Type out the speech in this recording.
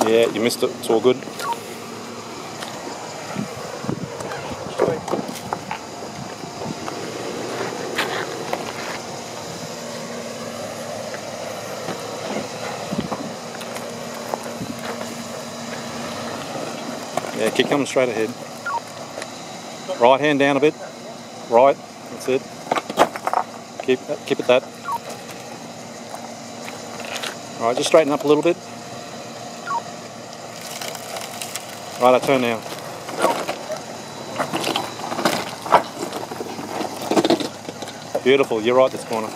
Yeah, you missed it. It's all good. Yeah, keep coming straight ahead. Right hand down a bit. Right, that's it. Keep it that. All right, just straighten up a little bit. Right, I turn now. Beautiful, you're right this corner.